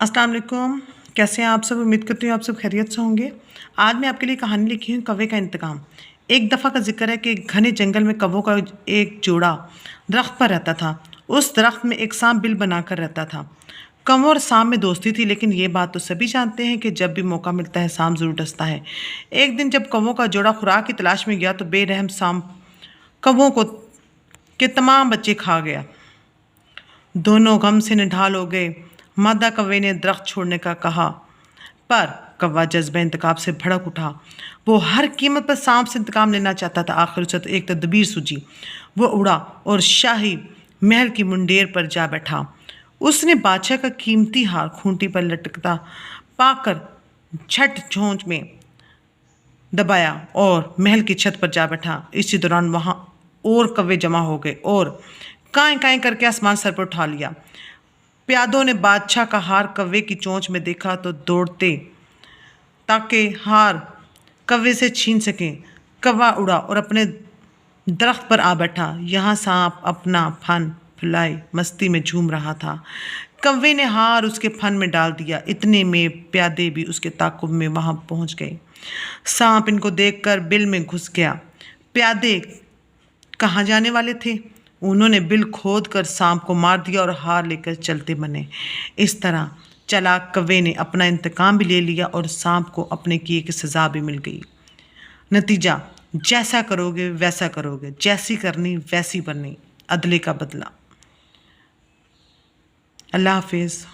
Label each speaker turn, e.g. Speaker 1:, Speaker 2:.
Speaker 1: अस्सलाम वालेकुम। कैसे हैं आप सब? उम्मीद करती हूँ आप सब खैरियत से होंगे। आज मैं आपके लिए कहानी लिखी हूँ कौवे का इंतकाम। एक दफ़ा का जिक्र है कि एक घने जंगल में कौवों का एक जोड़ा दरख्त पर रहता था। उस दरख्त में एक सांप बिल बनाकर रहता था। कौवों और सांप में दोस्ती थी, लेकिन ये बात तो सभी जानते हैं कि जब भी मौका मिलता है सांप जरूर डसता है। एक दिन जब कौवों का जोड़ा खुराक की तलाश में गया तो बेरहम सांप कौवों को के तमाम बच्चे खा गया। दोनों गम से निढाल हो गए। मादा कौवे ने दरख्त छोड़ने का कहा, पर कौवा जज्बे इंतकाम से भड़क उठा। वो हर कीमत पर सांप से इंतकाम लेना चाहता था। आखिर उसे तो एक तदबीर सूझी। वो उड़ा और शाही महल की मुंडेर पर जा बैठा। उसने बादशाह का कीमती हार खूंटी पर लटकता पाकर छठ झोंच में दबाया और महल की छत पर जा बैठा। इसी दौरान वहां और कौवे जमा हो गए और काएं काएं करके आसमान सर पर उठा लिया। प्यादों ने बादशाह का हार कौवे की चोंच में देखा तो दौड़ते ताकि हार कौवे से छीन सकें। कौवा उड़ा और अपने दरख्त पर आ बैठा। यहाँ सांप अपना फन फैलाए मस्ती में झूम रहा था। कौवे ने हार उसके फन में डाल दिया। इतने में प्यादे भी उसके ताक़ुब में वहां पहुंच गए। सांप इनको देखकर बिल में घुस गया। प्यादे कहाँ जाने वाले थे? उन्होंने बिल खोद कर सांप को मार दिया और हार लेकर चलते बने। इस तरह चालाक कौवे ने अपना इंतकाम भी ले लिया और सांप को अपने किए की सज़ा भी मिल गई। नतीजा, जैसा करोगे वैसा करोगे, जैसी करनी वैसी बननी, अदले का बदला। अल्लाह हाफिज़।